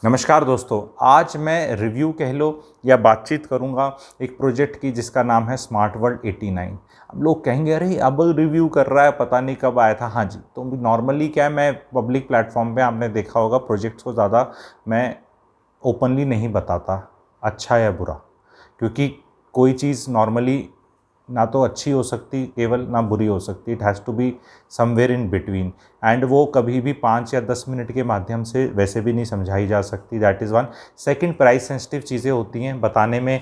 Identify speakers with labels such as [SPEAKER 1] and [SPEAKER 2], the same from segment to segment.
[SPEAKER 1] नमस्कार दोस्तों, आज मैं रिव्यू कह लो या बातचीत करूंगा एक प्रोजेक्ट की जिसका नाम है स्मार्ट वर्ल्ड 89। अब लोग कहेंगे अरे अब रिव्यू कर रहा है, पता नहीं कब आया था। हाँ जी, तो नॉर्मली क्या है, मैं पब्लिक प्लेटफॉर्म पे आपने देखा होगा प्रोजेक्ट्स को ज़्यादा मैं ओपनली नहीं बताता, अच्छा या बुरा, क्योंकि कोई चीज़ नॉर्मली ना तो अच्छी हो सकती केवल, ना बुरी हो सकती। It has to be somewhere in between, and वो कभी भी 5 या 10 मिनट के माध्यम से वैसे भी नहीं समझाई जा सकती। That is one. Second, price sensitive चीज़ें होती हैं, बताने में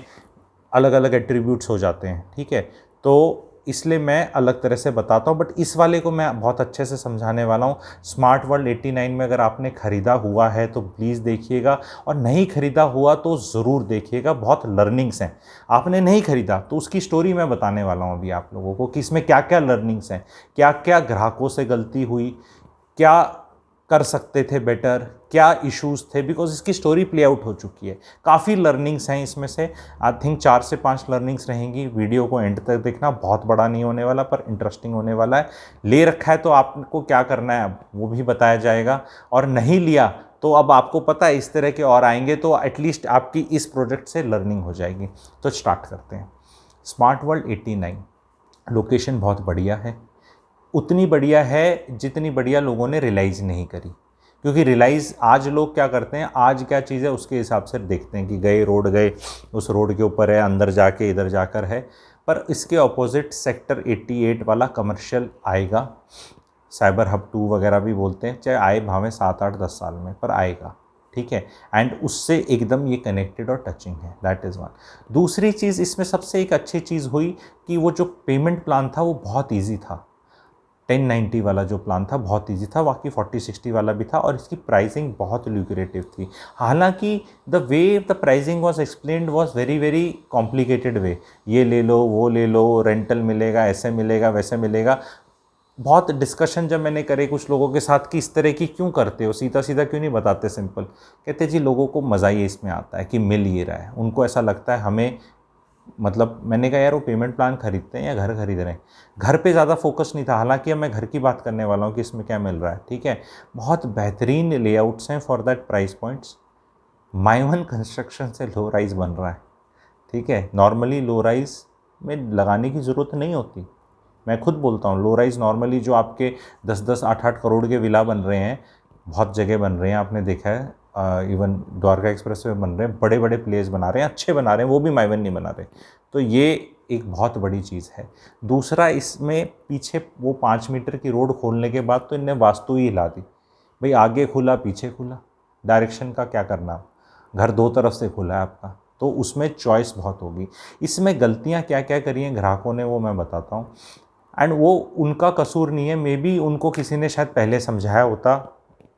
[SPEAKER 1] अलग अलग एट्रीब्यूट्स हो जाते हैं, ठीक है। तो इसलिए मैं अलग तरह से बताता हूँ, बट इस वाले को मैं बहुत अच्छे से समझाने वाला हूँ। स्मार्ट वर्ल्ड 89 में अगर आपने ख़रीदा हुआ है तो प्लीज़ देखिएगा, और नहीं ख़रीदा हुआ तो ज़रूर देखिएगा, बहुत लर्निंग्स हैं। आपने नहीं ख़रीदा तो उसकी स्टोरी मैं बताने वाला हूँ अभी आप लोगों को कि इसमें क्या क्या लर्निंग्स हैं, क्या क्या ग्राहकों से गलती हुई, क्या कर सकते थे बेटर, क्या इश्यूज थे, बिकॉज इसकी स्टोरी प्ले आउट हो चुकी है। काफ़ी लर्निंग्स हैं इसमें से। आई थिंक 4 से 5 लर्निंग्स रहेंगी। वीडियो को एंड तक देखना, बहुत बड़ा नहीं होने वाला पर इंटरेस्टिंग होने वाला है। ले रखा है तो आपको क्या करना है अब वो भी बताया जाएगा, और नहीं लिया तो अब आपको पता है इस तरह के और आएंगे, तो एटलीस्ट आपकी इस प्रोजेक्ट से लर्निंग हो जाएगी। तो स्टार्ट करते हैं। स्मार्ट वर्ल्ड 89 लोकेशन बहुत बढ़िया है, उतनी बढ़िया है जितनी बढ़िया लोगों ने रियलाइज़ नहीं करी। क्योंकि रियलाइज़ आज लोग क्या करते हैं, आज क्या चीज़ है उसके हिसाब से देखते हैं कि गए रोड गए, उस रोड के ऊपर है, अंदर जाके इधर जाकर है। पर इसके ऑपोजिट सेक्टर 88 वाला कमर्शियल आएगा, साइबर हब 2 वगैरह भी बोलते हैं, चाहे आए भावें 7 8 10 साल में, पर आएगा, ठीक है। एंड उससे एकदम ये कनेक्टेड और टचिंग है। That is one. दूसरी चीज़ इसमें सबसे एक अच्छी चीज़ हुई कि वो जो पेमेंट प्लान था वो बहुत ईजी था। 1090 वाला जो प्लान था बहुत इजी था, बाकी 4060 वाला भी था, और इसकी प्राइसिंग बहुत ल्यूक्रेटिव थी। हालांकि the way the pricing was explained was very very complicated way. ये ले लो, वो ले लो, रेंटल मिलेगा, ऐसे मिलेगा, वैसे मिलेगा। बहुत डिस्कशन जब मैंने करे कुछ लोगों के साथ कि इस तरह की क्यों करते हो, सीधा सीधा क्यों नहीं बताते सिंपल। कहते जी लोगों को मज़ा ही इसमें आता है कि मिल ये रहा है, उनको ऐसा लगता है हमें, मतलब मैंने कहा यार वो पेमेंट प्लान खरीदते हैं या घर खरीद रहे हैं। घर पे ज़्यादा फोकस नहीं था, हालांकि अब मैं घर की बात करने वाला हूँ कि इसमें क्या मिल रहा है, ठीक है। बहुत बेहतरीन लेआउट्स हैं for that price points. माइवन construction से लो राइज बन रहा है, ठीक है। नॉर्मली लो राइज में लगाने की ज़रूरत नहीं होती। मैं खुद बोलता हूँ, लो राइज नॉर्मली जो आपके 10-10 8-8 करोड़ के विला बन रहे हैं, बहुत जगह बन रहे हैं, आपने देखा है। इवन द्वारका एक्सप्रेस वे बन रहे हैं, बड़े बड़े प्लेस बना रहे हैं, अच्छे बना रहे हैं, वो भी माइवन नहीं बना रहे। तो ये एक बहुत बड़ी चीज़ है। दूसरा, इसमें पीछे वो 5 मीटर की रोड खोलने के बाद तो इनने वास्तु ही हिला दी। भाई आगे खुला पीछे खुला, डायरेक्शन का क्या करना, घर दो तरफ से खुला है आपका, तो उसमें चॉइस बहुत होगी। इसमें गलतियाँ क्या क्या करी हैं ग्राहकों ने वो मैं बताता हूँ। एंड वो उनका कसूर नहीं है, मे बी उनको किसी ने शायद पहले समझाया होता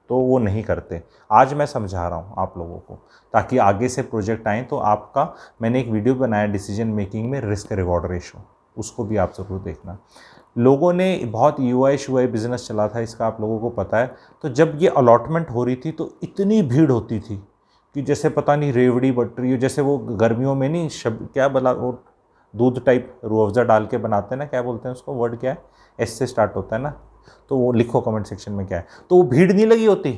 [SPEAKER 1] तो वो नहीं करते। आज मैं समझा रहा हूँ आप लोगों को, ताकि आगे से प्रोजेक्ट आएँ तो आपका, मैंने एक वीडियो बनाया डिसीजन मेकिंग में रिस्क रिवॉर्ड रेशो, उसको भी आप ज़रूर देखना। लोगों ने बहुत यूआई शुआई बिजनेस चला था इसका, आप लोगों को पता है। तो जब ये अलॉटमेंट हो रही थी तो इतनी भीड़ होती थी कि जैसे पता नहीं रेवड़ी बट रही हो, जैसे वो गर्मियों में नहीं क्या बला वो दूध टाइप रूह अफ़ज़ा डाल के बनाते हैं ना, क्या बोलते हैं उसको, वर्ड क्या है, एस से स्टार्ट होता है ना। तो वो लिखो कमेंट सेक्शन में क्या है। तो वो भीड़ नहीं लगी होती,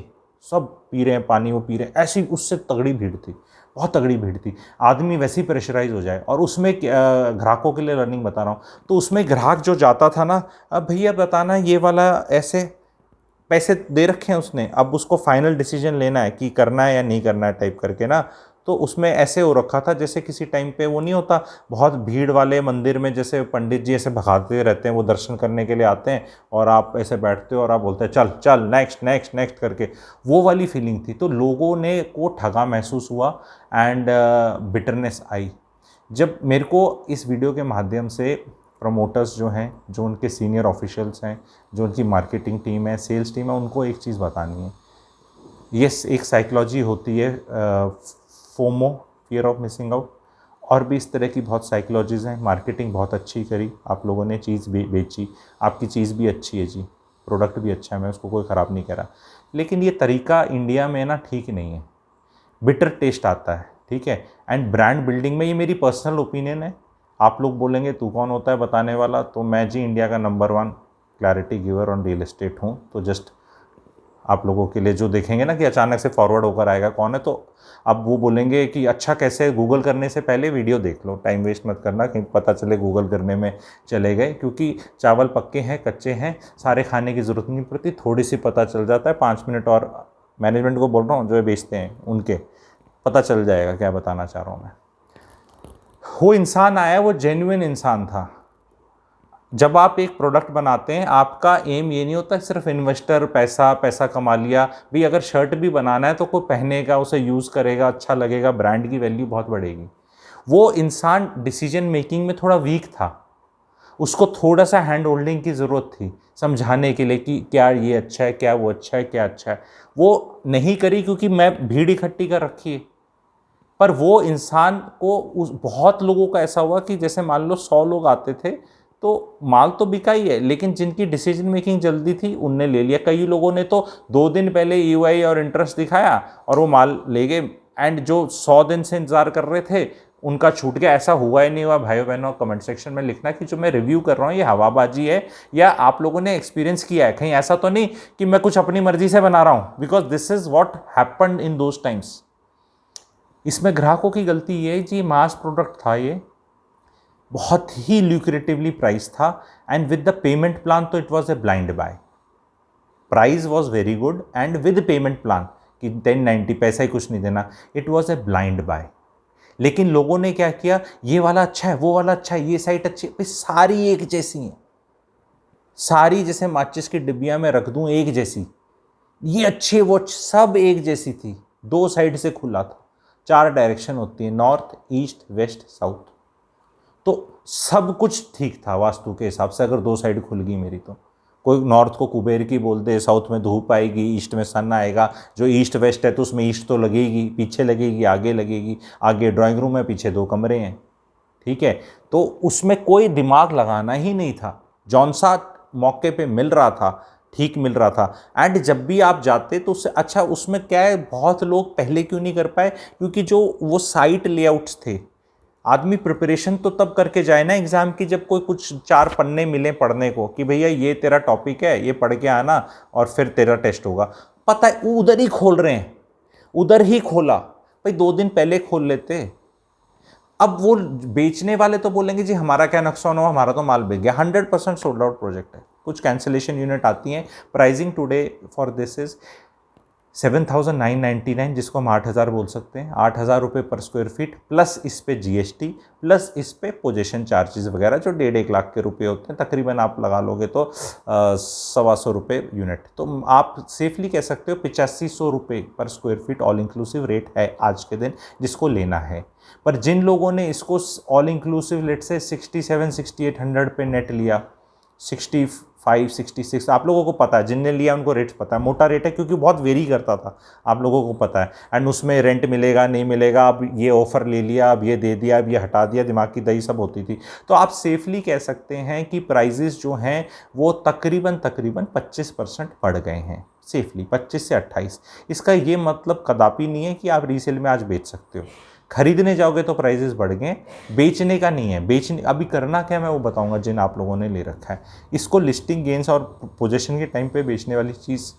[SPEAKER 1] सब पी रहे हैं पानी, वो पी रहे हैं, ऐसी उससे तगड़ी भीड़ थी, बहुत तगड़ी भीड़ थी। आदमी वैसे ही प्रेशराइज हो जाए। और उसमें ग्राहकों के लिए लर्निंग बता रहा हूँ, तो उसमें ग्राहक जो जाता था ना, अब भैया बताना ये वाला ऐसे, पैसे दे रखे हैं उसने, अब उसको फाइनल डिसीजन लेना है कि करना है या नहीं करना है टाइप करके ना। तो उसमें ऐसे हो रखा था जैसे किसी टाइम पे वो नहीं होता, बहुत भीड़ वाले मंदिर में जैसे पंडित जी ऐसे भगाते रहते हैं, वो दर्शन करने के लिए आते हैं, और आप ऐसे बैठते हो और आप बोलते हैं चल चल नेक्स्ट नेक्स्ट नेक्स्ट करके, वो वाली फीलिंग थी। तो लोगों ने को ठगा महसूस हुआ, एंड बिटरनेस आई। जब मेरे को इस वीडियो के माध्यम से प्रमोटर्स जो हैं, जो उनके सीनियर ऑफिशियल्स हैं, जो उनकी मार्केटिंग टीम है, सेल्स टीम है, उनको एक चीज़ बतानी है। ये एक साइकोलॉजी होती है, FOMO, fear of missing out, और भी इस तरह की बहुत साइकोलॉजीज़ हैं। मार्केटिंग बहुत अच्छी करी आप लोगों ने, चीज़ भी बेची, आपकी चीज़ भी अच्छी है जी, प्रोडक्ट भी अच्छा है, मैं उसको कोई ख़राब नहीं कह रहा, लेकिन ये तरीका इंडिया में ना ठीक नहीं है। बिटर टेस्ट आता है, ठीक है। एंड ब्रांड बिल्डिंग में, ये मेरी पर्सनल ओपिनियन है, आप लोग बोलेंगे तू कौन होता है बताने वाला, तो मैं जी इंडिया का number 1 clarity giver on real estate हूँ। तो जस्ट आप लोगों के लिए जो देखेंगे ना कि अचानक से फॉरवर्ड होकर आएगा कौन है, तो अब वो बोलेंगे कि अच्छा कैसे, गूगल करने से पहले वीडियो देख लो, टाइम वेस्ट मत करना कहीं पता चले गूगल करने में चले गए, क्योंकि चावल पक्के हैं कच्चे हैं, सारे खाने की ज़रूरत नहीं पड़ती, थोड़ी सी पता चल जाता है, 5 मिनट और मैनेजमेंट को बोल रहा हूँ जो बेचते हैं उनके, पता चल जाएगा क्या बताना चाह रहा हूँ मैं। वो इंसान आया, वो जेन्युइन इंसान था। जब आप एक प्रोडक्ट बनाते हैं, आपका एम ये नहीं होता सिर्फ इन्वेस्टर पैसा कमा लिया। भाई अगर शर्ट भी बनाना है तो कोई पहनेगा, उसे यूज़ करेगा, अच्छा लगेगा, ब्रांड की वैल्यू बहुत बढ़ेगी। वो इंसान डिसीजन मेकिंग में थोड़ा वीक था, उसको थोड़ा सा हैंड होल्डिंग की ज़रूरत थी समझाने के लिए कि क्या ये अच्छा है, क्या वो अच्छा है, क्या अच्छा है। वो नहीं करी क्योंकि मैं भीड़ इकट्ठी कर रखी है। पर वो इंसान को उस बहुत लोगों का ऐसा हुआ कि जैसे मान लो 100 लोग आते थे तो माल तो बिका ही है, लेकिन जिनकी डिसीजन मेकिंग जल्दी थी उनने ले लिया। कई लोगों ने तो 2 दिन पहले ईएमआई और इंटरेस्ट दिखाया और वो माल ले गए, एंड जो 100 दिन से इंतजार कर रहे थे उनका छूट गया। ऐसा हुआ ही नहीं हुआ भाइयों बहनों, कमेंट सेक्शन में लिखना कि जो मैं रिव्यू कर रहा हूँ ये हवाबाजी है या आप लोगों ने एक्सपीरियंस किया है। कहीं ऐसा तो नहीं कि मैं कुछ अपनी मर्जी से बना रहा हूँ, because this is what happened in those times. इसमें ग्राहकों की गलती ये है जी, मास प्रोडक्ट था ये, बहुत ही ल्यूक्रेटिवली प्राइस था, and with the payment plan तो it was a blind buy. Price was very good and with payment plan कि 1090 पैसा ही कुछ नहीं देना, it was a blind buy. लेकिन लोगों ने क्या किया, ये वाला अच्छा है, वो वाला अच्छा है, ये साइट अच्छी है, सारी एक जैसी हैं, सारी जैसे माचिस की डिब्बियां में रख दूं एक जैसी, ये अच्छी वो सब एक जैसी थी। 2 साइड से खुला था, 4 डायरेक्शन होती है, नॉर्थ ईस्ट वेस्ट साउथ, तो सब कुछ ठीक था वास्तु के हिसाब से। अगर 2 साइड खुल गई मेरी तो, कोई नॉर्थ को कुबेर की बोल दे, साउथ में धूप आएगी, ईस्ट में सन आएगा, जो ईस्ट वेस्ट है तो उसमें ईस्ट तो लगेगी, पीछे लगेगी, आगे लगेगी, आगे ड्राइंग रूम है, पीछे 2 कमरे हैं, ठीक है। तो उसमें कोई दिमाग लगाना ही नहीं था, जौन सा मौके पे मिल रहा था ठीक मिल रहा था। एंड जब भी आप जाते तो उससे अच्छा, उसमें क्या है, बहुत लोग पहले क्यों नहीं कर पाए, क्योंकि जो वो साइट लेआउट्स थे, आदमी प्रिपरेशन तो तब करके जाए ना एग्जाम की जब कोई कुछ 4 पन्ने मिले पढ़ने को कि भैया ये तेरा टॉपिक है, ये पढ़ के आना और फिर तेरा टेस्ट होगा। पता है उधर ही खोल रहे हैं, उधर ही खोला, भाई 2 दिन पहले खोल लेते। अब वो बेचने वाले तो बोलेंगे जी हमारा क्या नुकसान हुआ, हमारा तो माल बिक गया। 100% सोल्ड आउट प्रोजेक्ट है, कुछ कैंसिलेशन यूनिट आती हैं। Pricing today for this is 7,999, जिसको हम 8,000 बोल सकते हैं। 8,000 रुपये पर स्क्वायर फीट, प्लस इस पे जीएसटी, प्लस इस पे पोजीशन चार्जेस वगैरह जो 1.5-1 लाख के रुपए होते हैं तकरीबन। आप लगा लोगे तो 125 रुपये यूनिट, तो आप सेफली कह सकते हो 8500 रुपये पर square feet all inclusive rate है आज के दिन जिसको लेना है। पर जिन लोगों ने इसको ऑल इंक्लूसिव लेट से 67-6800 पे नेट लिया, 65-66, आप लोगों को पता है, जिनने लिया उनको रेट पता है, मोटा रेट है क्योंकि बहुत वेरी करता था, आप लोगों को पता है। एंड उसमें रेंट मिलेगा नहीं मिलेगा, अब ये ऑफर ले लिया, अब ये दे दिया, अब ये हटा दिया, दिमाग की दही सब होती थी। तो आप सेफली कह सकते हैं कि प्राइजेस जो हैं वो तकरीबन 25% बढ़ गए हैं, सेफली 25 से 28। इसका ये मतलब कदापि नहीं है कि आप रीसेल में आज बेच सकते हो। खरीदने जाओगे तो प्राइजेस बढ़ गए, बेचने का नहीं है। बेचने अभी करना क्या मैं वो बताऊंगा जिन आप लोगों ने ले रखा है। इसको लिस्टिंग गेंस और पोजीशन के टाइम पे बेचने वाली चीज़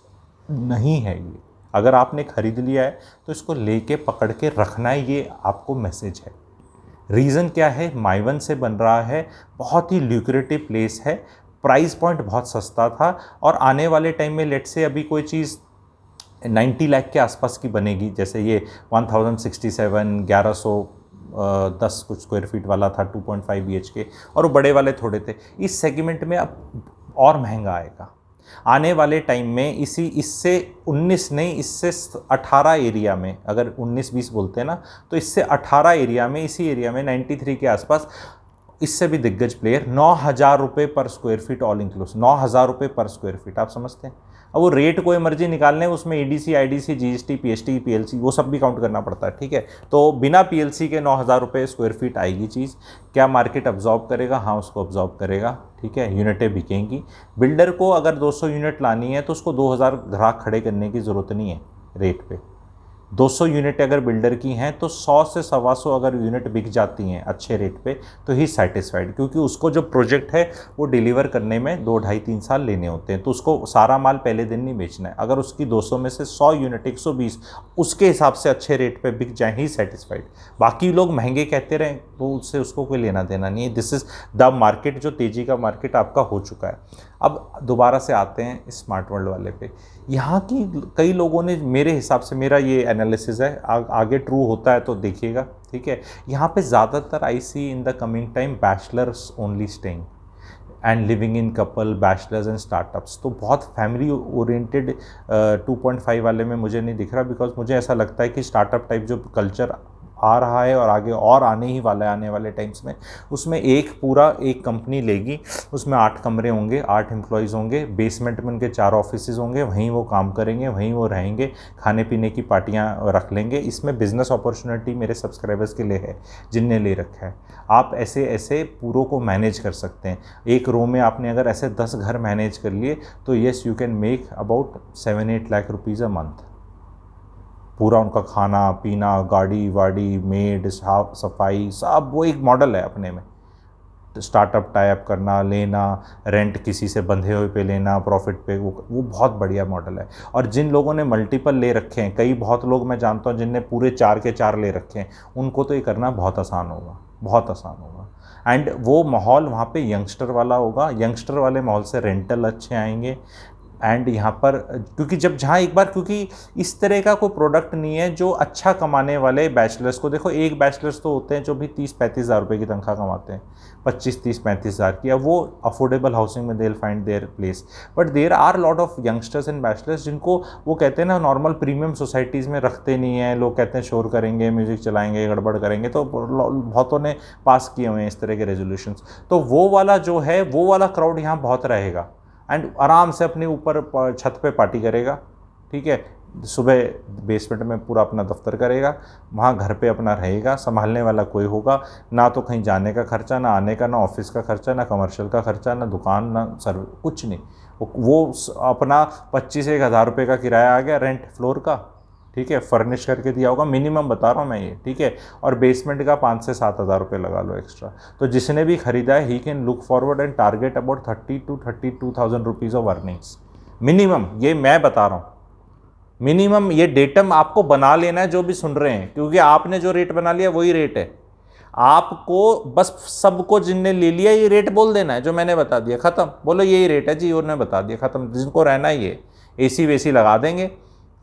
[SPEAKER 1] नहीं है ये। अगर आपने खरीद लिया है तो इसको लेके पकड़ के रखना है, ये आपको मैसेज है। रीज़न क्या है, माइवन से बन रहा है, बहुत ही ल्यूक्रेटिव प्लेस है, प्राइस पॉइंट बहुत सस्ता था, और आने वाले टाइम में लेट से अभी कोई चीज़ 90 लाख के आसपास की बनेगी, जैसे ये 1067 1110 कुछ स्क्वायर फीट वाला था 2.5 BHK, और वो बड़े वाले थोड़े थे। इस सेगमेंट में अब और महंगा आएगा आने वाले टाइम में। इससे 19 नहीं, इससे 18 एरिया में, अगर 19-20 बोलते हैं ना, तो इससे 18 एरिया में, इसी एरिया में 93 के आसपास इससे भी दिग्गज प्लेयर 9,000 रुपये पर स्क्वायर फीट ऑल इंक्लूसिव, 9,000 रुपये पर स्क्वायर फीट, आप समझते हैं। अब वो रेट कोई मर्जी निकालने, उसमें EDC IDC GST PST PLC वो सब भी काउंट करना पड़ता है, ठीक है। तो बिना PLC के 9,000 रुपये स्क्वायर फीट आएगी चीज़। क्या मार्केट अब्जॉर्ब करेगा? हाँ, उसको अब्जॉर्ब करेगा, ठीक है। यूनिटें बिकेंगी। बिल्डर को अगर 200 यूनिट लानी है तो उसको 2,000 ग्राहक खड़े करने की ज़रूरत नहीं है रेट पे। 200 यूनिट अगर बिल्डर की हैं तो 100 से 125 अगर यूनिट बिक जाती हैं अच्छे रेट पे तो ही सेटिस्फाइड, क्योंकि उसको जो प्रोजेक्ट है वो डिलीवर करने में 2 ढाई 3 साल लेने होते हैं, तो उसको सारा माल पहले दिन नहीं बेचना है। अगर उसकी 200 में से 100 यूनिट 120 उसके हिसाब से अच्छे रेट पे बिक जाए ही सेटिस्फाइड। बाकी लोग महंगे कहते रहें तो उससे उसको कोई लेना देना नहीं है। दिस इज़ द मार्केट, जो तेज़ी का मार्केट आपका हो चुका है। अब दोबारा से आते हैं स्मार्ट वर्ल्ड वाले पे। यहाँ की कई लोगों ने, मेरे हिसाब से, मेरा ये एनालिसिस है, आगे ट्रू होता है तो देखिएगा, ठीक है। यहाँ पे ज़्यादातर I see in the coming time bachelors only staying and living in couple, bachelors and startups. तो बहुत फैमिली ओरिएंटेड 2.5 वाले में मुझे नहीं दिख रहा, बिकॉज मुझे ऐसा लगता है कि स्टार्टअप टाइप जो कल्चर आ रहा है और आगे और आने ही वाला है आने वाले टाइम्स में, उसमें एक कंपनी लेगी, उसमें 8 कमरे होंगे, 8 एम्प्लॉयज़ होंगे, बेसमेंट में उनके 4 ऑफिसेज होंगे, वहीं वो काम करेंगे, वहीं वो रहेंगे, खाने पीने की पार्टियां रख लेंगे। इसमें बिज़नेस अपॉर्चुनिटी मेरे सब्सक्राइबर्स के लिए है जिनने ले रखा है। आप ऐसे ऐसे पूरों को मैनेज कर सकते हैं। एक रो में आपने अगर ऐसे 10 घर मैनेज कर लिए तो yes you can make about 7-8 lakh rupees a month. पूरा उनका खाना पीना, गाड़ी वाड़ी, मेड, साफ सफाई, सब वो एक मॉडल है अपने में। स्टार्टअप टाइप करना, लेना, रेंट किसी से बंधे हुए पे लेना, प्रॉफिट पे, वो बहुत बढ़िया मॉडल है। और जिन लोगों ने मल्टीपल ले रखे हैं, कई बहुत लोग मैं जानता हूँ जिनने पूरे 4 के 4 ले रखे हैं, उनको तो ये करना बहुत आसान होगा, बहुत आसान होगा। एंड वो माहौल वहाँ पे यंगस्टर वाला होगा, यंगस्टर वाले माहौल से रेंटल अच्छे आएंगे। एंड यहाँ पर क्योंकि जब जहाँ एक बार, क्योंकि इस तरह का कोई प्रोडक्ट नहीं है जो अच्छा कमाने वाले बैचलर्स को, देखो एक बैचलर्स तो होते हैं जो भी 30-35 हज़ार रुपये की तनख्वाह कमाते हैं, 25-30-35 हज़ार की, अब वो अफोर्डेबल हाउसिंग में they will find their place. But there are lot of youngsters and bachelors जिनको वो कहते हैं ना नॉर्मल प्रीमियम सोसाइटीज़ में रखते नहीं हैं, लोग कहते हैं शोर करेंगे, म्यूज़िक चलाएंगे, गड़बड़ करेंगे, तो बहुतों ने पास किए हुए हैं इस तरह के रेजोल्यूशंस। तो वो वाला जो है, वो वाला क्राउड यहाँ बहुत रहेगा एंड आराम से अपने ऊपर छत पे पार्टी करेगा, ठीक है। सुबह बेसमेंट में पूरा अपना दफ्तर करेगा, वहाँ घर पे अपना रहेगा, संभालने वाला कोई होगा, ना तो कहीं जाने का खर्चा, ना आने का, ना ऑफिस का खर्चा, ना कमर्शियल का खर्चा, ना दुकान, ना सर्व, कुछ नहीं। वो अपना 25-1 हज़ार रुपये का किराया आ गया रेंट फ्लोर का, ठीक है, फर्निश करके दिया होगा, मिनिमम बता रहा हूँ मैं ये, ठीक है। और बेसमेंट का 5 से 7 हज़ार रुपये लगा लो एक्स्ट्रा। तो जिसने भी खरीदा है he can look forward and target about 30 to 32,000 rupees of earnings minimum. ये मैं बता रहा हूँ मिनिमम, ये डेटम आपको बना लेना है जो भी सुन रहे हैं, क्योंकि आपने जो रेट बना लिया वही रेट है। आपको बस सबको जिनने ले लिया ये रेट बोल देना है जो मैंने बता दिया, ख़त्म। बोलो यही रेट है जी, उन्होंने बता दिया, ख़त्म। जिनको रहना है ये AC वेसी लगा देंगे,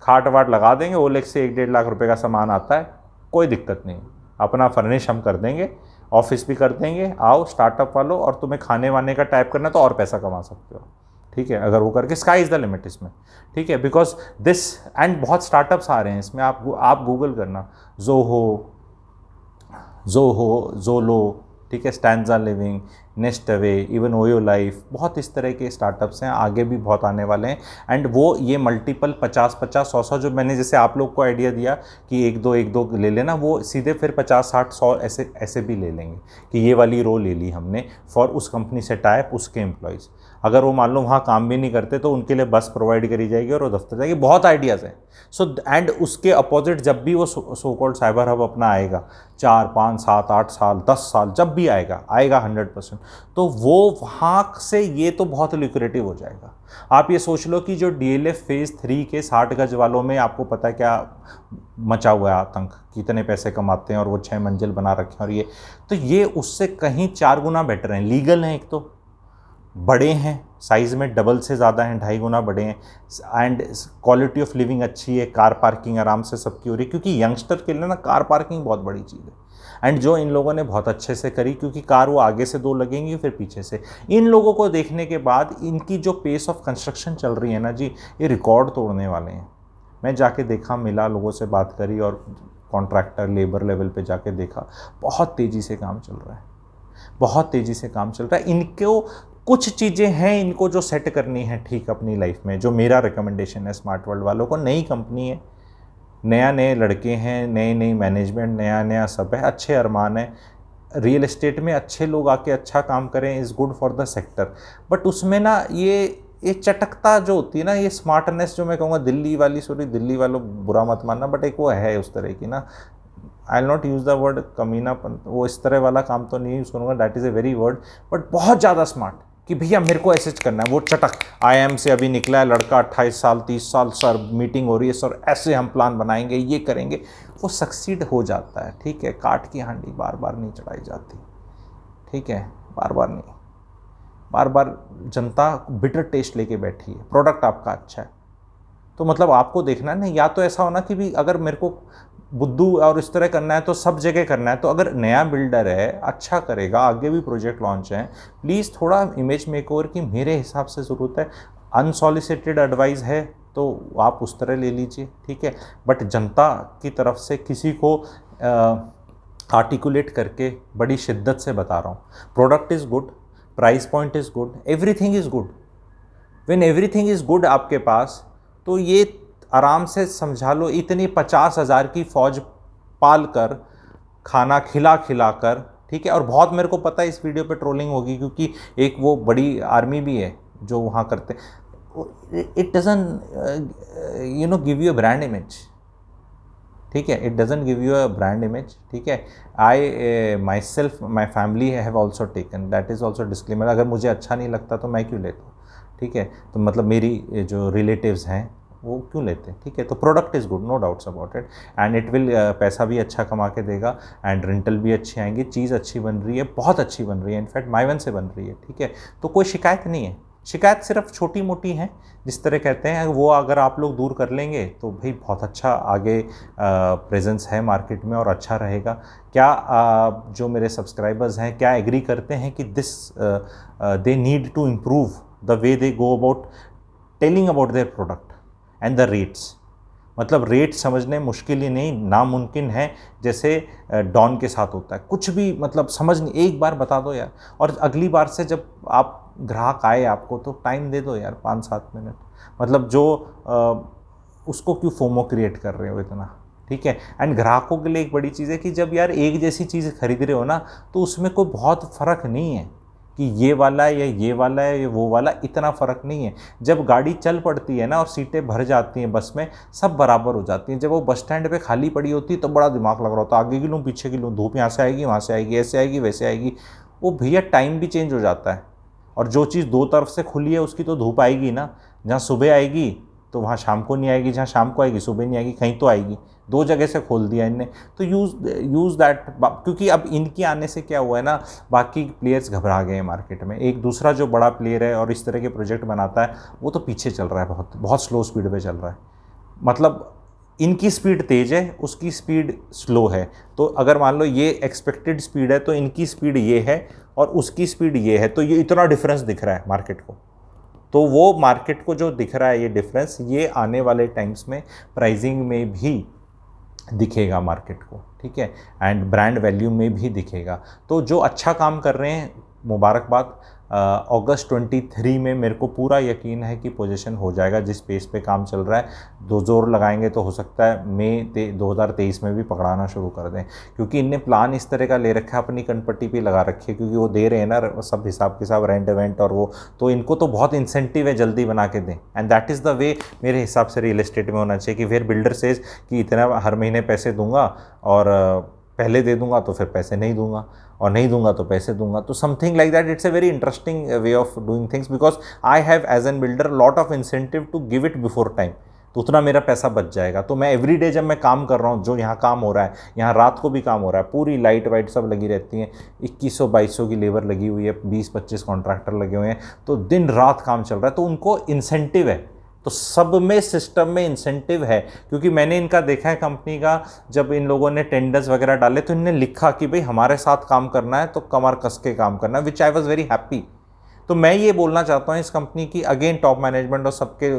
[SPEAKER 1] खाट वाट लगा देंगे, ओलेक्स से 1-1.5 लाख रुपए का सामान आता है, कोई दिक्कत नहीं, अपना फर्निश हम कर देंगे, ऑफिस भी कर देंगे, आओ स्टार्टअप वालों। और तुम्हें खाने वाने का टाइप करना तो और पैसा कमा सकते हो, ठीक है, अगर वो करके। स्काई इज़ द लिमिट इसमें, ठीक है, बिकॉज दिस एंड बहुत स्टार्टअप्स आ रहे हैं इसमें। आप गूगल करना, जोलो, ठीक है, stanza living, nest away, even OYO life, बहुत इस तरह के स्टार्टअप्स हैं, आगे भी बहुत आने वाले हैं। एंड वो ये मल्टीपल 50-50 100-100 जो मैंने जैसे आप लोग को आइडिया दिया कि 1-2 ले लेना, वो सीधे फिर 50-60-100 ऐसे भी ले लेंगे कि ये वाली रो ले ली हमने फॉर उस कंपनी से टाइप, उसके एम्प्लॉयज़। अगर वो मान लो वहाँ काम भी नहीं करते तो उनके लिए बस प्रोवाइड करी जाएगी और वो दफ्तर जाएगी। बहुत आइडियाज़ हैं। सो एंड उसके अपोजिट जब भी वो सो कॉल्ड साइबर हब अपना आएगा 4, 5, 7, 8 साल, 10 साल, जब भी आएगा 100%, तो वो वहाँ से ये तो बहुत ल्यूक्रेटिव हो जाएगा। आप ये सोच लो कि जो DLF फेज़ 3 के 60 गज वालों में आपको पता है क्या मचा हुआ है आतंक, कितने पैसे कमाते हैं, और वो 6 मंजिल बना रखे हैं, और तो ये उससे कहीं 4 गुना बेटर हैं। लीगल हैं, एक तो बड़े हैं, साइज़ में डबल से ज़्यादा हैं, 2.5 गुना बड़े हैं, एंड क्वालिटी ऑफ लिविंग अच्छी है, कार पार्किंग आराम से सबकी हो रही है, क्योंकि यंगस्टर के लिए ना कार पार्किंग बहुत बड़ी चीज़ है। एंड जो इन लोगों ने बहुत अच्छे से करी, क्योंकि कार वो आगे से 2 लगेंगी फिर पीछे से। इन लोगों को देखने के बाद इनकी जो पेस ऑफ कंस्ट्रक्शन चल रही है ना जी, ये रिकॉर्ड तोड़ने वाले हैं। मैं जाके देखा, मिला, लोगों से बात करी, और कॉन्ट्रैक्टर लेबर लेवल पे जाके देखा, बहुत तेज़ी से काम चल रहा है, बहुत तेज़ी से काम चल रहा है। इनको कुछ चीज़ें हैं इनको जो सेट करनी है ठीक अपनी लाइफ में। जो मेरा रिकमेंडेशन है स्मार्ट वर्ल्ड वालों को, नई कंपनी है, नए लड़के हैं, नई मैनेजमेंट, नया सब है, अच्छे अरमान है। रियल एस्टेट में अच्छे लोग आके अच्छा काम करें is good for the sector. But उसमें ना ये ये चटकता जो होती है ना, ये स्मार्टनेस जो मैं कहूँगा दिल्ली वाली, सॉरी दिल्ली वालों बुरा मत मानना, बट एक वो है उस तरह की ना, I will not use the word कमीनापन, वो इस तरह वाला काम तो नहीं यूज़ करूँगा, that is a very word, but बहुत ज़्यादा स्मार्ट कि भैया मेरे को ऐसे करना है, वो चटक IIM से अभी निकला है लड़का 28 साल 30 साल, सर मीटिंग हो रही है सर, ऐसे हम प्लान बनाएंगे, ये करेंगे, वो सक्सीड हो जाता है। ठीक है, काट की हांडी बार बार नहीं चढ़ाई जाती, ठीक है, बार बार नहीं, बार बार जनता बिटर टेस्ट लेके बैठी है, प्रोडक्ट आपका अच्छा है तो मतलब आपको देखना है ना, या तो ऐसा होना कि भी अगर मेरे को बुद्धू और इस तरह करना है तो सब जगह करना है, तो अगर नया बिल्डर है अच्छा करेगा, आगे भी प्रोजेक्ट लॉन्च है, प्लीज़ थोड़ा इमेज मेकओवर की मेरे हिसाब से ज़रूरत है। अनसॉलिसिटेड एडवाइस है तो आप उस तरह ले लीजिए, ठीक है, बट जनता की तरफ से किसी को आर्टिकुलेट करके बड़ी शिद्दत से बता रहा हूँ, product is good, price point is good, everything is good. When everything is good आपके पास, तो ये आराम से समझा लो इतनी 50,000 की फ़ौज पाल कर, खाना खिला खिला कर, ठीक है, और बहुत मेरे को पता है इस वीडियो पे ट्रोलिंग होगी क्योंकि एक वो बड़ी आर्मी भी है जो वहाँ करते, it doesn't you know give you a brand image, ठीक है, it doesn't give you a brand image, ठीक है। I myself my family have also taken, that is also disclaimer, अगर मुझे अच्छा नहीं लगता तो मैं क्यों लेता हूँ, ठीक है, तो मतलब मेरी जो रिलेटिव्स हैं वो क्यों लेते हैं, ठीक है, तो product is good, no doubts about it, and it will पैसा भी अच्छा कमा के देगा, एंड रेंटल भी अच्छी आएंगी, चीज़ अच्छी बन रही है, बहुत अच्छी बन रही है, इनफैक्ट माइवन से बन रही है, ठीक है, तो कोई शिकायत नहीं है, शिकायत सिर्फ छोटी मोटी है जिस तरह कहते हैं, वो अगर आप लोग दूर कर लेंगे तो भाई बहुत अच्छा आगे प्रेजेंस है मार्केट में और अच्छा रहेगा। क्या जो मेरे सब्सक्राइबर्स हैं क्या एग्री करते हैं कि this they need to improve the way they go about telling about their product and the rates, मतलब रेट समझने मुश्किल ही नहीं नामुमकिन है, जैसे डॉन के साथ होता है, कुछ भी मतलब समझ नहीं, एक बार बता दो यार, और अगली बार से जब आप ग्राहक आए आपको तो टाइम दे दो यार 5-7 मिनट, मतलब जो उसको क्यों फोमो क्रिएट कर रहे हो इतना, ठीक है। एंड ग्राहकों के लिए एक बड़ी चीज़ है कि जब यार एक जैसी चीज़ खरीद रहे हो ना तो उसमें कोई बहुत फ़र्क नहीं है कि ये वाला है या ये वाला है या वो वाला, इतना फ़र्क नहीं है। जब गाड़ी चल पड़ती है ना और सीटें भर जाती हैं बस में, सब बराबर हो जाती हैं। जब वो बस स्टैंड पे खाली पड़ी होती है तो बड़ा दिमाग लग रहा होता है, आगे की लूँ पीछे की लूँ, धूप यहाँ से आएगी वहाँ से आएगी, ऐसे आएगी वैसे आएगी, वो भैया टाइम भी चेंज हो जाता है। और जो चीज़ दो तरफ से खुली है उसकी तो धूप आएगी ना, जहाँ सुबह आएगी तो वहाँ शाम को नहीं आएगी, जहाँ शाम को आएगी सुबह नहीं आएगी, कहीं तो आएगी, दो जगह से खोल दिया इनने, तो यूज़ दैट, क्योंकि अब इनके आने से क्या हुआ है ना, बाकी प्लेयर्स घबरा गए हैं मार्केट में। एक दूसरा जो बड़ा प्लेयर है और इस तरह के प्रोजेक्ट बनाता है वो तो पीछे चल रहा है, बहुत बहुत स्लो स्पीड पे चल रहा है, मतलब इनकी स्पीड तेज़ है उसकी स्पीड स्लो है। तो अगर मान लो ये एक्सपेक्टेड स्पीड है तो इनकी स्पीड ये है और उसकी स्पीड ये है, तो ये इतना डिफरेंस दिख रहा है मार्केट को। तो वो मार्केट को जो दिख रहा है ये डिफरेंस, ये आने वाले टाइम्स में प्राइसिंग में भी दिखेगा मार्केट को, ठीक है, एंड ब्रांड वैल्यू में भी दिखेगा। तो जो अच्छा काम कर रहे हैं मुबारकबाद। अगस्त 23 में मेरे को पूरा यकीन है कि पोजीशन हो जाएगा, जिस पेस पे काम चल रहा है। दो जोर लगाएंगे तो हो सकता है मई 2023 में भी पकड़ाना शुरू कर दें, क्योंकि इनने प्लान इस तरह का ले रखा है, अपनी कनपट्टी पे लगा रखी है, क्योंकि वो दे रहे हैं ना सब हिसाब किताब, रेंट वेंट और वो, तो इनको तो बहुत इंसेंटिव है जल्दी बना के दें, and that is the way मेरे हिसाब से रियल एस्टेट में होना चाहिए कि फिर बिल्डर सेज कि इतना हर महीने पैसे दूंगा और पहले दे दूंगा तो फिर पैसे नहीं दूंगा, और नहीं दूंगा तो पैसे दूंगा, तो something like that. It's a very interesting way of doing things, because I have as an builder lot of incentive to give it before time, तो उतना मेरा पैसा बच जाएगा। तो मैं एवरी डे जब मैं काम कर रहा हूँ, जो यहाँ काम हो रहा है, यहाँ रात को भी काम हो रहा है, पूरी लाइट वाइट सब लगी रहती हैं, 2100-2200 की लेबर लगी हुई है, 20-25 कॉन्ट्रैक्टर लगे हुए हैं, तो दिन रात काम चल रहा है, तो उनको इंसेंटिव है, तो सब में सिस्टम में इंसेंटिव है। क्योंकि मैंने इनका देखा है कंपनी का, जब इन लोगों ने टेंडर्स वगैरह डाले तो इन्होंने लिखा कि भाई हमारे साथ काम करना है तो कमर कस के काम करना है, विच आई वॉज वेरी हैप्पी। तो मैं ये बोलना चाहता हूँ इस कंपनी की अगेन, टॉप मैनेजमेंट और सबके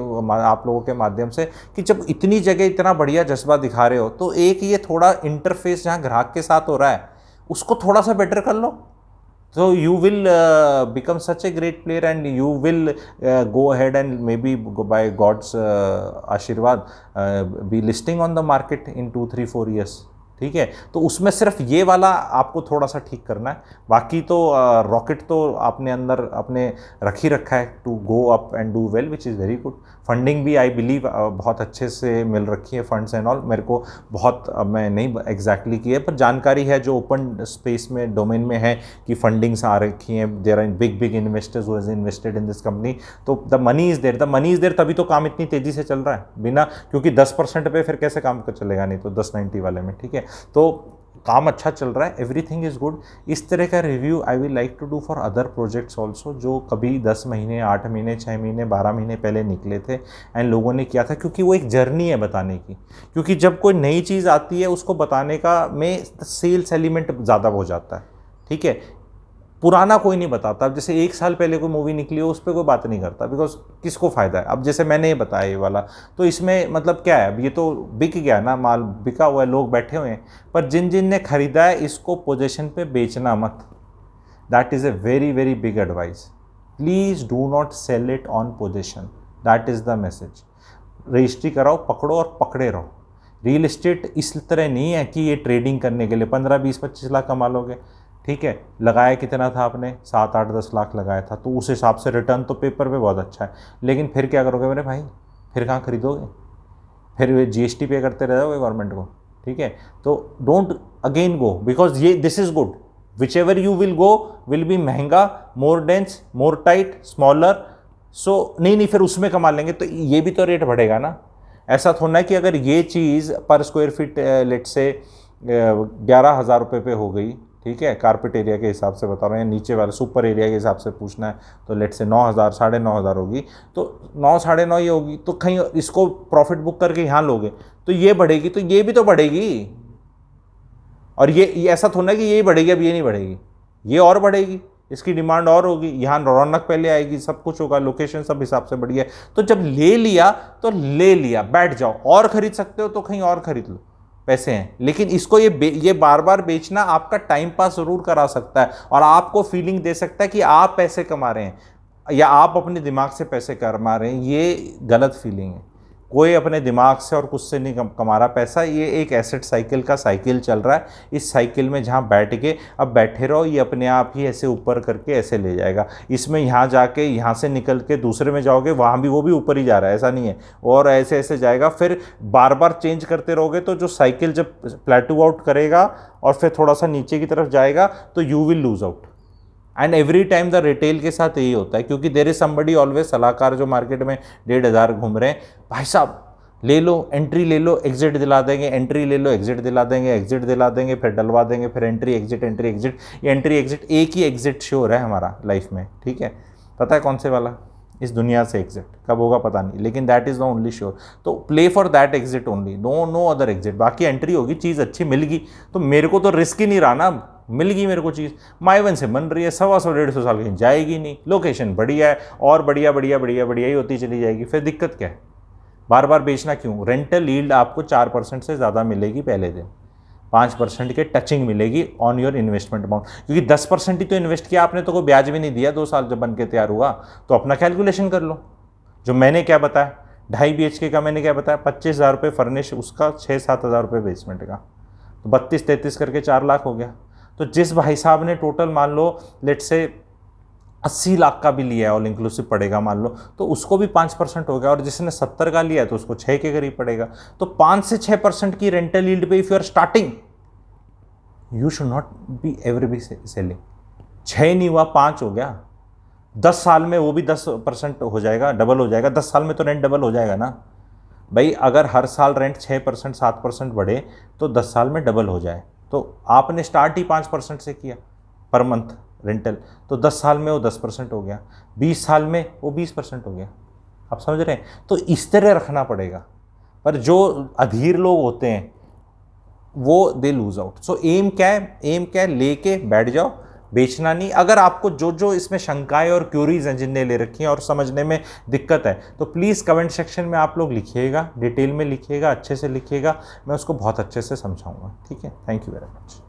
[SPEAKER 1] आप लोगों के माध्यम से, कि जब इतनी जगह इतना बढ़िया जज्बा दिखा रहे हो तो एक ये थोड़ा इंटरफेस जहाँ ग्राहक के साथ हो रहा है उसको थोड़ा सा बेटर कर लो, so you will become such a great player and you will go ahead and maybe by God's Ashirwad be listing on the market in 2, 3, 4 years. ठीक है। तो उसमें सिर्फ ये वाला आपको थोड़ा सा ठीक करना है, बाकी तो रॉकेट तो आपने अंदर अपने रख ही रखा है to go up and do well, which is very good. Funding भी आई बिलीव बहुत अच्छे से मिल रखी है, फंड्स एंड ऑल। मेरे को बहुत मैं नहीं एग्जैक्टली की है, पर जानकारी है जो ओपन स्पेस में डोमेन में है कि फंडिंग्स आ रखी हैं, there are big big investors who has invested in this company. तो द मनी इज़ देयर, तभी तो काम इतनी तेज़ी से चल रहा है बिना, क्योंकि 10% पे फिर कैसे काम चलेगा, नहीं तो 1090 वाले में, ठीक है। तो काम अच्छा चल रहा है, एवरीथिंग इज़ गुड। इस तरह का review I will like to do for other projects also, जो कभी 10 महीने 8 महीने 6 महीने 12 महीने पहले निकले थे एंड लोगों ने किया था, क्योंकि वो एक जर्नी है बताने की। क्योंकि जब कोई नई चीज़ आती है उसको बताने का में सेल्स एलिमेंट ज़्यादा हो जाता है, ठीक है। पुराना कोई नहीं बताता। अब जैसे 1 साल पहले कोई मूवी निकली हो उस पर कोई बात नहीं करता, बिकॉज किसको फ़ायदा है। अब जैसे मैंने ये बताया ये वाला, तो इसमें मतलब क्या है, अब ये तो बिक गया ना, माल बिका हुआ है, लोग बैठे हुए हैं, पर जिन जिन ने खरीदा है इसको पोजीशन पे बेचना मत। That is a very very big advice. Please do not sell it on position, that is the message. Registry कराओ, पकड़ो और पकड़े रहो। रियल इस्टेट इस तरह नहीं है कि ये ट्रेडिंग करने के लिए 15 20 25 लाख कमा लोगे, ठीक है। लगाया कितना था आपने, 7 8 10 लाख लगाया था, तो उस हिसाब से रिटर्न तो पेपर पे बहुत अच्छा है, लेकिन फिर क्या करोगे मेरे भाई, फिर कहाँ खरीदोगे, फिर जीएसटी पे करते रह जाओगे गवर्नमेंट को, ठीक है। तो डोंट अगेन गो, बिकॉज ये this is good, which ever you will go will be महंगा, मोर डेंस, मोर टाइट, स्मॉलर। सो नहीं फिर उसमें कमा लेंगे, तो ये भी तो रेट बढ़ेगा ना। ऐसा थोड़ा है कि अगर ये चीज़ पर स्क्वायर फीट लेट से 11,000 रुपये पे हो गई, ठीक है, कारपेट एरिया के हिसाब से बता रहा हूँ, या नीचे वाले सुपर एरिया के हिसाब से पूछना है, तो लेट से 9,000 9,500 होगी, तो 9 9,500 ये होगी, तो कहीं इसको प्रॉफिट बुक करके यहाँ लोगे तो ये बढ़ेगी, तो ये भी तो बढ़ेगी। और ये ऐसा थोड़ा है कि यही बढ़ेगी, अब ये नहीं बढ़ेगी, ये और बढ़ेगी, इसकी डिमांड और होगी, यहाँ रौनक पहले आएगी, सब कुछ होगा, लोकेशन सब हिसाब से बढ़िया है। तो जब ले लिया तो ले लिया, बैठ जाओ, और खरीद सकते हो तो कहीं और खरीद लो, पैसे हैं। लेकिन इसको ये बार बार बेचना आपका टाइम पास जरूर करा सकता है और आपको फीलिंग दे सकता है कि आप पैसे कमा रहे हैं या आप अपने दिमाग से पैसे कमा रहे हैं, ये गलत फीलिंग है। कोई अपने दिमाग से और कुछ से नहीं कमा रहा पैसा, ये एक एसेट साइकिल का साइकिल चल रहा है। इस साइकिल में जहाँ बैठ के अब बैठे रहो, ये अपने आप ही ऐसे ऊपर करके ऐसे ले जाएगा। इसमें यहाँ जाके यहाँ से निकल के दूसरे में जाओगे, वहाँ भी वो भी ऊपर ही जा रहा है, ऐसा नहीं है, और ऐसे ऐसे जाएगा। फिर बार बार चेंज करते रहोगे तो जो साइकिल जब प्लेटू आउट करेगा और फिर थोड़ा सा नीचे की तरफ जाएगा तो you will lose out. And every time the retail के साथ यही होता है, क्योंकि देयर इज समबडी ऑलवेज, सलाहकार जो मार्केट में 1,500 घूम रहे हैं, भाई साहब ले लो, एंट्री ले लो, एग्जिट दिला देंगे, एंट्री ले लो, एग्जिट दिला देंगे, एग्जिट दिला देंगे, फिर डलवा देंगे, फिर एंट्री एग्जिट, एंट्री एग्जिट। ये एंट्री एग्जिट, एक ही एग्जिट श्योर है हमारा लाइफ में, ठीक है, पता है कौन से वाला, इस दुनिया से एग्जिट कब होगा पता नहीं, लेकिन that is the only sure. तो play for that exit only, no other exit. बाकी एंट्री होगी, चीज़ अच्छी मिल गई तो मेरे को तो रिस्क ही नहीं रहा ना, मिल गई मेरे को चीज़, माइवन से बन रही है, 100 150 साल कहीं जाएगी नहीं, लोकेशन बढ़िया है, और बढ़िया बढ़िया बढ़िया बढ़िया ही होती चली जाएगी, फिर दिक्कत क्या है, बार बार बेचना क्यों। रेंटल यील्ड आपको 4% से ज़्यादा मिलेगी पहले दिन, 5% के टचिंग मिलेगी ऑन योर इन्वेस्टमेंट अमाउंट, क्योंकि 10% ही तो इन्वेस्ट किया आपने, तो कोई ब्याज भी नहीं दिया 2 साल जब बन के तैयार हुआ। तो अपना कैलकुलेशन कर लो, जो मैंने क्या बताया, 2.5 BHK का मैंने क्या बताया, 25,000 रुपये फर्निश, उसका 6-7 हज़ार रुपये बेसमेंट का, तो 32-33 करके 4 लाख हो गया। तो जिस भाई साहब ने टोटल मान लो लेट से 80 लाख का भी लिया है, ऑल इंक्लूसिव पड़ेगा मान लो, तो उसको भी 5% हो गया, और जिसने 70 का लिया है तो उसको 6 के करीब पड़ेगा। तो 5 से 6% की रेंटल यील्ड पे if you are starting, you should not be ever be selling. 6 नहीं हुआ, 5 हो गया, 10 साल में वो भी 10% हो जाएगा, डबल हो जाएगा। 10 साल में तो रेंट डबल हो जाएगा ना भाई। अगर हर साल रेंट 6% 7% बढ़े तो 10 साल में डबल हो जाए। तो आपने स्टार्ट ही 5% से किया पर मंथ रेंटल, तो 10 साल में वो 10% हो गया, 20 साल में वो 20% हो गया। आप समझ रहे हैं? तो इस तरह रखना पड़ेगा। पर जो अधीर लोग होते हैं वो दे लूज आउट। सो एम क्या है, लेके बैठ जाओ, बेचना नहीं। अगर आपको जो इसमें शंकाएं और क्यूरीज हैं जिनने ले रखी हैं और समझने में दिक्कत है, तो प्लीज़ कमेंट सेक्शन में आप लोग लिखिएगा, डिटेल में लिखिएगा, अच्छे से लिखिएगा, मैं उसको बहुत अच्छे से समझाऊंगा। ठीक है, थैंक यू वेरी मच।